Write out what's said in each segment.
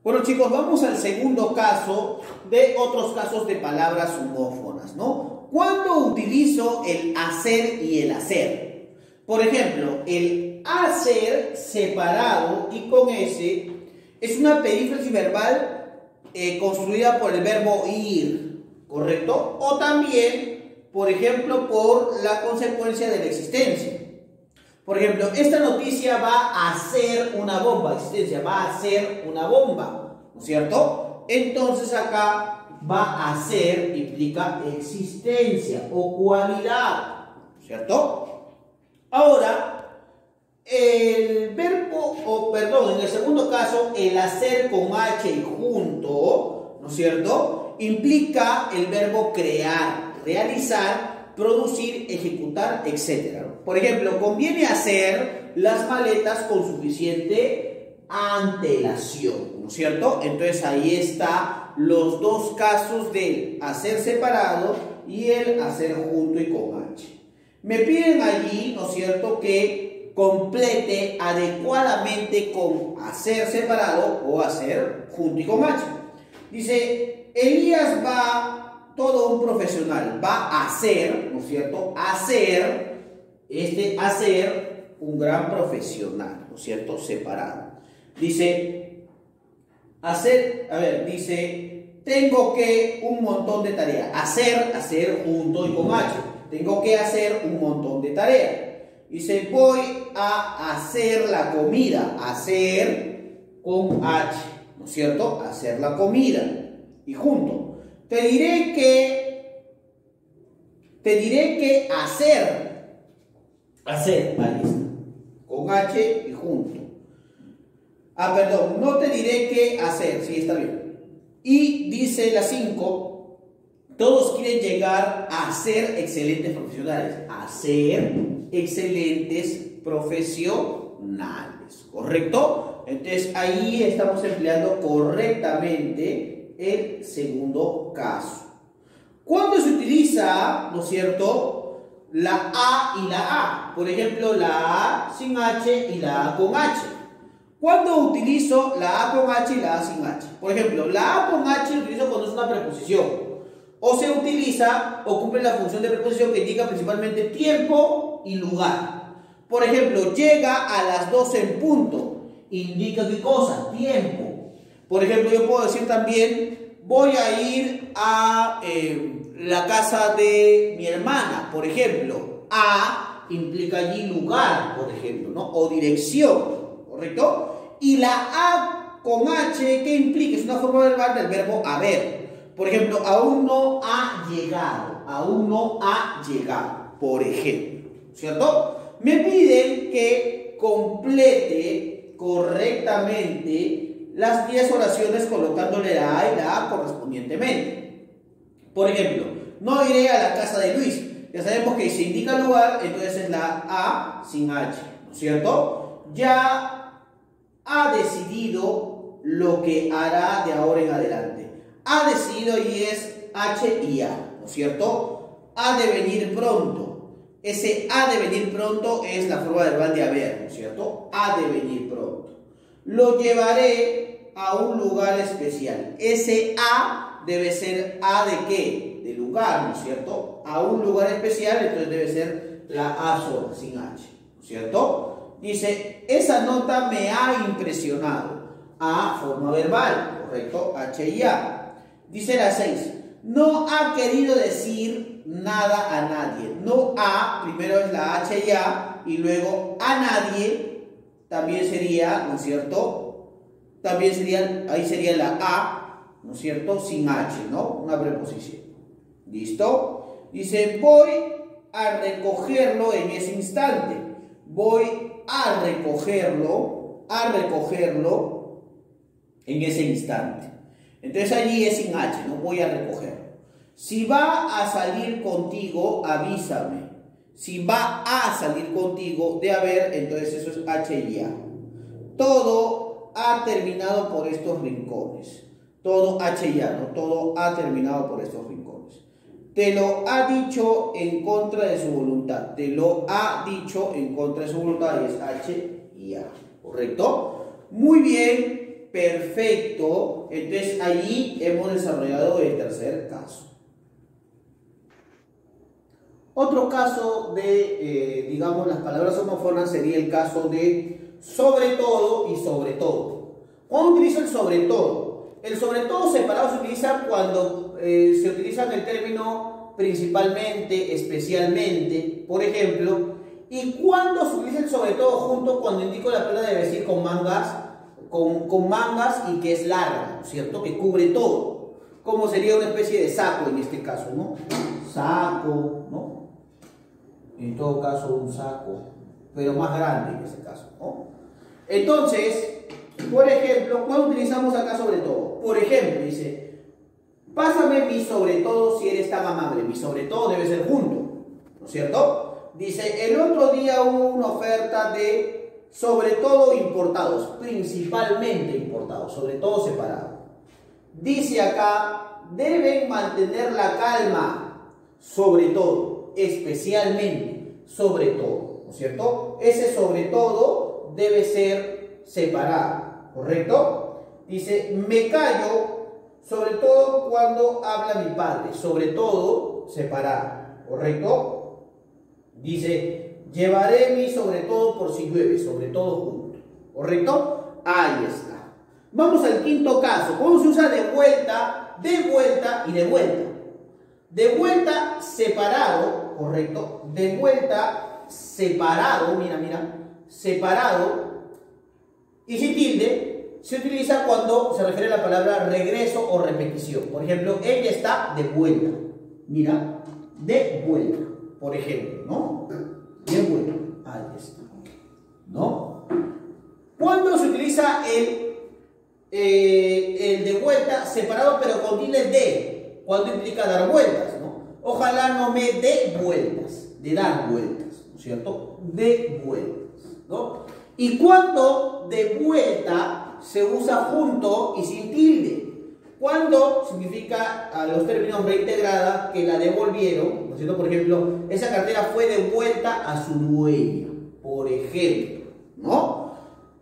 Bueno, chicos, vamos al segundo caso de otros casos de palabras homófonas, ¿no? ¿Cuándo utilizo el hacer y el hacer? Por ejemplo, el hacer separado y con S es una perífrasis verbal construida por el verbo ir, ¿correcto? O también, por ejemplo, por la consecuencia de la existencia. Por ejemplo, esta noticia va a ser una bomba, existencia, va a ser una bomba, ¿no es cierto? Entonces acá va a ser implica existencia o cualidad, ¿cierto? Ahora, el verbo, en el segundo caso, el hacer con H y junto, ¿no es cierto? Implica el verbo crear, realizar, producir, ejecutar, etc. Por ejemplo, conviene hacer las maletas con suficiente antelación, ¿no es cierto? Entonces ahí está los dos casos del hacer separado y el hacer junto y con H. Me piden allí, ¿no es cierto?, que complete adecuadamente con hacer separado o hacer junto y con H. Dice, Elías va... Todo un profesional va a ser, ¿no es cierto? Hacer un gran profesional, ¿no es cierto? Separado. Dice, dice, tengo que un montón de tareas. Hacer junto y con H. Tengo que hacer un montón de tareas. Dice, voy a hacer la comida. Hacer con H, ¿no es cierto? Hacer la comida. Y junto. Te diré que hacer, ahí está, con H y junto. No te diré qué hacer, sí, está bien. Y dice la 5, todos quieren llegar a ser excelentes profesionales. A ser excelentes profesionales, ¿correcto? Entonces ahí estamos empleando correctamente el segundo caso. ¿Cuándo se utiliza, ¿no es cierto?, la A y la A? Por ejemplo, la A sin H y la A con H. ¿Cuándo utilizo la A con H y la A sin H? Por ejemplo, la A con H la utilizo cuando es una preposición. O se utiliza o cumple la función de preposición que indica principalmente tiempo y lugar. Por ejemplo, llega a las 12 en punto. Indica ¿qué cosa? Tiempo. Por ejemplo, yo puedo decir también, voy a ir a la casa de mi hermana, por ejemplo. A implica allí lugar, por ejemplo, ¿no? O dirección, ¿correcto? Y la A con H, ¿qué implica? Es una forma verbal del verbo haber. Por ejemplo, aún no ha llegado, por ejemplo, ¿cierto? Me piden que complete correctamente las 10 oraciones colocándole la A y la A correspondientemente. Por ejemplo, no iré a la casa de Luis. Ya sabemos que si indica lugar, entonces es la A sin H, ¿no es cierto? Ya ha decidido lo que hará de ahora en adelante. Ha decidido y es H y A, ¿no es cierto? Ha de venir pronto. Ese ha de venir pronto es la forma verbal de haber, ¿no es cierto? Ha de venir pronto. Lo llevaré a un lugar especial. Ese A debe ser A de qué? De lugar, ¿no es cierto? A un lugar especial, entonces debe ser la A sola, sin H, ¿no es cierto? Dice, esa nota me ha impresionado. A, forma verbal, ¿correcto? H y A. Dice la 6, no ha querido decir nada a nadie. No a, primero es la H y A, y luego a nadie también sería, ¿no es cierto? También sería, ahí sería la A, ¿no es cierto? Sin H, ¿no? Una preposición. ¿Listo? Dice, voy a recogerlo en ese instante. Voy a recogerlo en ese instante. Entonces allí es sin H, no voy a recogerlo. Si va a salir contigo, avísame. Si va a salir contigo, de haber, entonces eso es H y A. Todo ha terminado por estos rincones. Todo H y A, ¿no? Todo ha terminado por estos rincones. Te lo ha dicho en contra de su voluntad. Te lo ha dicho en contra de su voluntad y es H y A. ¿Correcto? Muy bien. perfecto. Entonces allí hemos desarrollado el tercer caso. Otro caso de, digamos, las palabras homófonas sería el caso de sobre todo y sobre todo. ¿Cuándo utilizo el sobre todo? El sobre todo separado se utiliza cuando se utiliza el término principalmente, especialmente, por ejemplo. Y cuando se utiliza el sobre todo junto, cuando indico la prenda de vestir con mangas, con mangas y que es larga, ¿no es cierto? Que cubre todo. Como sería una especie de saco en este caso, ¿no? Saco, ¿no? En todo caso un saco, pero más grande en este caso, ¿no? Entonces, por ejemplo, ¿cuándo utilizamos acá sobre todo? Por ejemplo, dice, pásame mi sobre todo si eres tan amable. Mi sobre todo debe ser junto, ¿no es cierto? Dice, el otro día hubo una oferta de sobre todo importados, principalmente importados, sobre todo separado. Dice acá, deben mantener la calma, sobre todo, especialmente, sobre todo, ¿no es cierto? Ese sobre todo debe ser separado, ¿correcto? Dice, me callo, sobre todo cuando habla mi padre, sobre todo separado, ¿correcto? Dice, llevaré mi sobre todo por si llueve, sobre todo junto, ¿correcto? Ahí está. Vamos al quinto caso. ¿Cómo se usa de vuelta y de vuelta? De vuelta separado, ¿correcto? De vuelta separado, mira, separado y sin tilde se utiliza cuando se refiere a la palabra regreso o repetición. Por ejemplo, ella está de vuelta. Mira, de vuelta, por ejemplo, ¿no? De vuelta, ahí está, ¿no? ¿Cuándo se utiliza el de vuelta separado pero con tilde de? Cuando implica dar vueltas, ¿no? Ojalá no me dé vueltas, de dar vueltas, ¿no es cierto? De vueltas, ¿no? Y cuando de vuelta se usa junto y sin tilde. Cuando significa a los términos reintegrada que la devolvieron, ¿no es cierto? Por ejemplo, esa cartera fue devuelta a su dueña, por ejemplo, ¿no?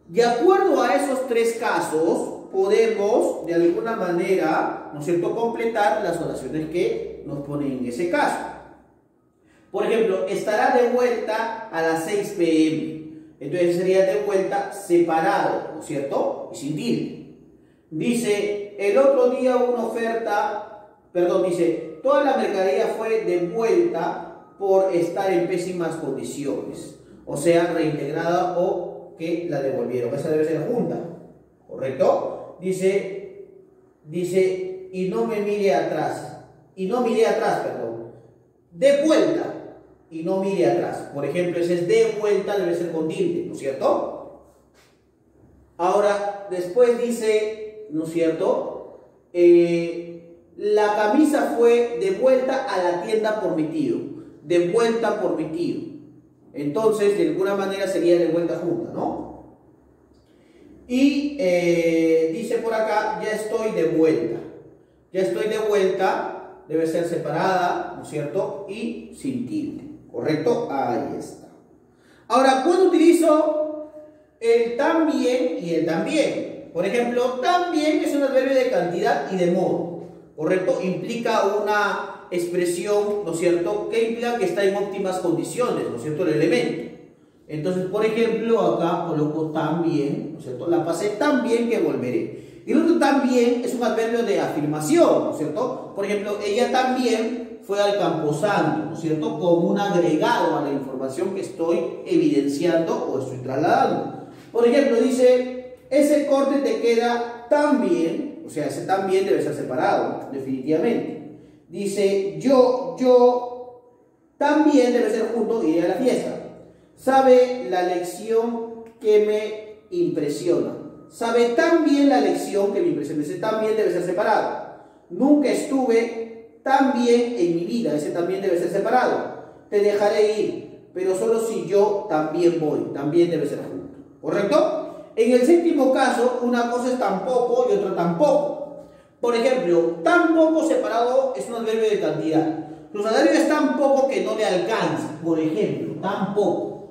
De acuerdo a esos tres casos, podemos de alguna manera, ¿no es cierto?, completar las oraciones que nos ponen en ese caso. Por ejemplo, estará de vuelta a las 6 p.m. Entonces sería de vuelta separado, ¿no es cierto?, y sin tilde. Dice, el otro día una oferta, dice, toda la mercadería fue devuelta por estar en pésimas condiciones. O sea, reintegrada o que la devolvieron. Esa debe ser junta, ¿correcto? Dice, y no me mire atrás. Y no mire atrás, de vuelta y no mire atrás. Por ejemplo, ese es de vuelta, debe ser con tilde, ¿no es cierto? Ahora, después dice, ¿no es cierto? La camisa fue de vuelta a la tienda por mi tío. De vuelta por mi tío. Entonces, de alguna manera sería de vuelta junta, ¿no? Y dice por acá, ya estoy de vuelta. Ya estoy de vuelta, debe ser separada, ¿no es cierto? Y sin tilde, ¿correcto? Ahí está. Ahora, ¿cuándo utilizo el también y el también? Por ejemplo, también es un adverbio de cantidad y de modo, ¿correcto? Implica una expresión, ¿no es cierto?, que implica que está en óptimas condiciones, ¿no es cierto?, el elemento. Entonces, por ejemplo, acá coloco también, ¿no es cierto?, la pasé tan bien que volveré. Y el otro también es un adverbio de afirmación, ¿no es cierto? Por ejemplo, ella también fue al camposanto, ¿no es cierto?, como un agregado a la información que estoy evidenciando o estoy trasladando. Por ejemplo, dice, ese corte te queda tan bien, o sea, ese tan bien debe ser separado, definitivamente. Dice, yo también debe ser junto y ir a la fiesta. Sabe la lección que me impresiona. Sabe tan bien la lección que me impresiona. Ese también debe ser separado. Nunca estuve tan bien en mi vida. Ese también debe ser separado. Te dejaré ir, pero solo si yo también voy. También debe ser junto. ¿Correcto? En el séptimo caso, una cosa es tampoco y otra tampoco. Por ejemplo, tampoco separado es un adverbio de cantidad. Los adverbios es tan poco que no le alcanza. Por ejemplo, tampoco,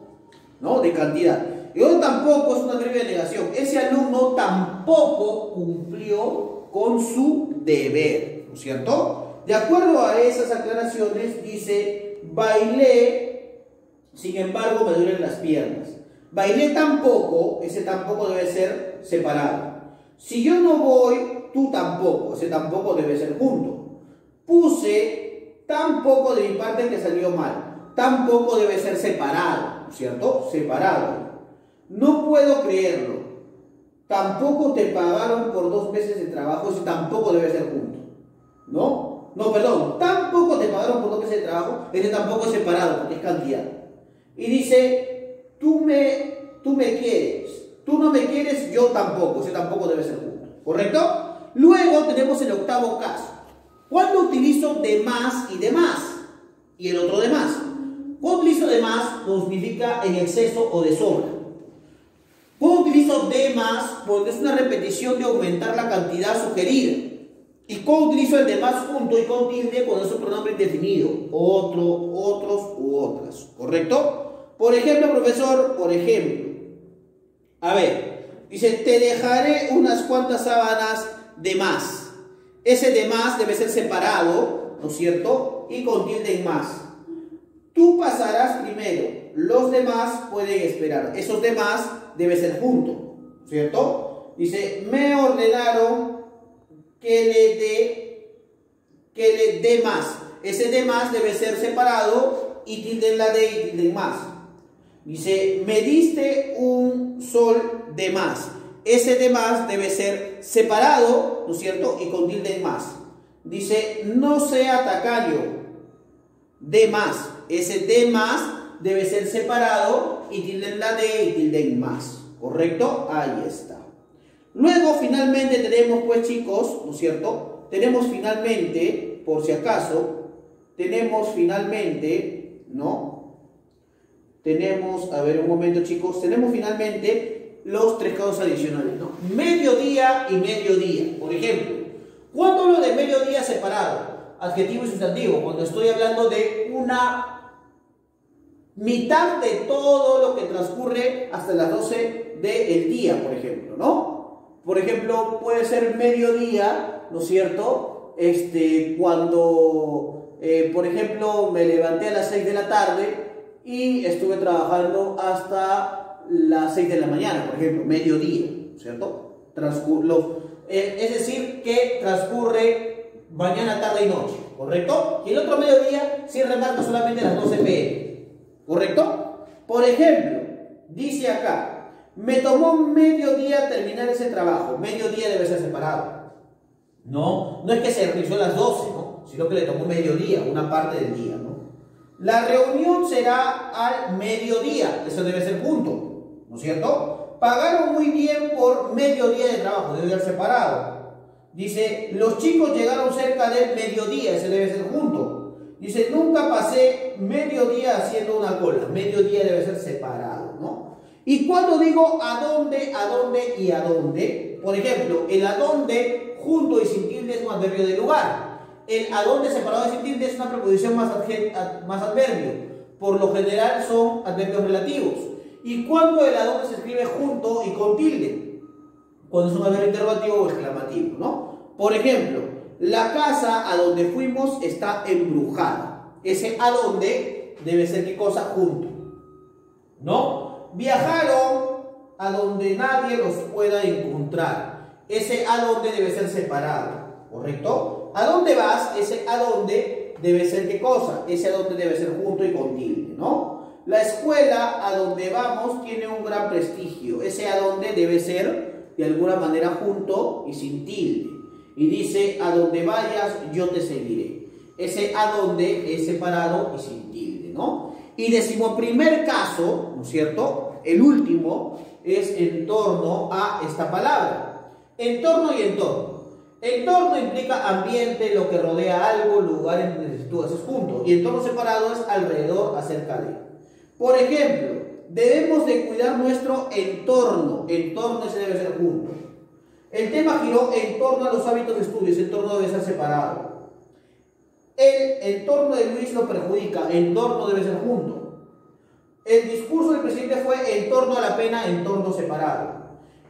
¿no?, de cantidad. Yo tampoco es un adverbio de negación. Ese alumno tampoco cumplió con su deber, ¿no es cierto? De acuerdo a esas aclaraciones, dice, bailé, sin embargo me duelen las piernas. Bailé tampoco, ese tampoco debe ser separado. Si yo no voy, tú tampoco, ese tampoco debe ser junto. Puse, tampoco de mi parte que salió mal. Tampoco debe ser separado, ¿no es cierto? Separado. No puedo creerlo. Tampoco te pagaron por 2 meses de trabajo, ese tampoco debe ser junto. ¿No? No, perdón. Tampoco te pagaron por 2 meses de trabajo, ese tampoco es separado, porque es cantidad. Y dice, tú me quieres. Tú no me quieres, yo tampoco. Ese tampoco debe ser junto. ¿Correcto? Luego tenemos el octavo caso. ¿Cuándo utilizo de más y de más? Y el otro de más. Cuando utilizo de más, no significa en exceso o de sobra. Cuando utilizo de más, porque es una repetición de aumentar la cantidad sugerida. Y cuando utilizo el de más junto y con tilde, cuando es un pronombre indefinido. Otro, otros u otras. ¿Correcto? Por ejemplo, profesor, por ejemplo. A ver, dice, te dejaré unas cuantas sábanas de más. Ese de más debe ser separado, ¿no es cierto? Y con tilde en más. Tú pasarás primero, los demás pueden esperar. Esos demás debe ser junto, ¿cierto? Dice, me ordenaron que le dé más. Ese de más debe ser separado y tilde en la de y tilde en más. Dice, me diste un sol de más. Ese de más debe ser separado, ¿no es cierto? Y con tilde en más. Dice, no sea tacaño. De más. Ese de más debe ser separado y tilde en la de y tilde en más. ¿Correcto? Ahí está. Luego, finalmente, tenemos, pues, chicos, ¿no es cierto? Tenemos finalmente, por si acaso, tenemos finalmente, ¿no? Tenemos, a ver, un momento, chicos. Tenemos finalmente los 3 casos adicionales, ¿no? Mediodía y mediodía. Por ejemplo, ¿cuándo hablo de mediodía separado? Adjetivo y sustantivo. Cuando estoy hablando de una mitad de todo lo que transcurre hasta las 12 del día, por ejemplo, ¿no? Por ejemplo, puede ser mediodía, ¿no es cierto? Cuando, por ejemplo, me levanté a las 6 de la tarde y estuve trabajando hasta las 6 de la mañana, por ejemplo, mediodía, ¿cierto? Es decir, que transcurre mañana, tarde y noche, ¿correcto? Y el otro mediodía sí remarca solamente las 12 p.m., ¿correcto? Por ejemplo, dice acá, me tomó mediodía terminar ese trabajo. Mediodía debe ser separado. No es que se realizó a las 12, ¿no? Sino que le tomó mediodía, una parte del día, ¿no? La reunión será al mediodía, eso debe ser junto, ¿no es cierto? Pagaron muy bien por mediodía de trabajo, debe ser separado. Dice, los chicos llegaron cerca del mediodía, ese debe ser junto. Dice, nunca pasé mediodía haciendo una cola, mediodía debe ser separado, ¿no? Y cuando digo a dónde y a dónde, por ejemplo, el a dónde junto y sin tilde es un adverbio de lugar. El a dónde separado y sin tilde es una preposición más adverbio. Por lo general son adverbios relativos. ¿Y cuando el a dónde se escribe junto y con tilde? Cuando es un adverbio interrogativo o exclamativo, ¿no? Por ejemplo, la casa a donde fuimos está embrujada. Ese a dónde debe ser ¿qué cosa? Junto, ¿no? Viajaron a donde nadie los pueda encontrar. Ese a dónde debe ser separado, ¿correcto? ¿A dónde vas? Ese a dónde debe ser ¿qué cosa? Ese a dónde debe ser junto y con tilde, ¿no? La escuela a donde vamos tiene un gran prestigio. Ese a dónde debe ser de alguna manera junto y sin tilde. Y dice, a donde vayas yo te seguiré. Ese a donde es separado y sin tilde, ¿no? Y 11º caso, ¿no es cierto? El último es en torno a esta palabra. Entorno y entorno. Entorno implica ambiente, lo que rodea algo, lugar en donde tú haces junto. Y entorno separado es alrededor, acerca de. Por ejemplo, debemos de cuidar nuestro entorno. Entorno ese debe ser junto. El tema giró en torno a los hábitos de estudio. Ese entorno debe ser separado. El entorno de Luis lo perjudica. El entorno debe ser junto. el discurso del presidente fue en torno a la pena en torno separado.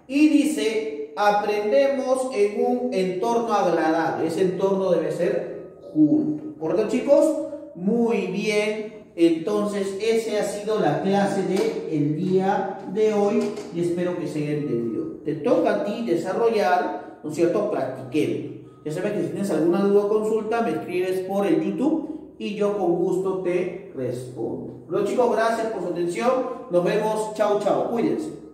Y dice, aprendemos en un entorno agradable. Ese entorno debe ser junto. ¿Correcto, chicos? Muy bien. Entonces, esa ha sido la clase del día de hoy y espero que se haya entendido. Te toca a ti desarrollar, ¿no es cierto? Practiquemos. Ya sabes que si tienes alguna duda o consulta, me escribes por el YouTube y yo con gusto te respondo. Bueno, chicos, gracias por su atención. Nos vemos. Chao, chao. Cuídense.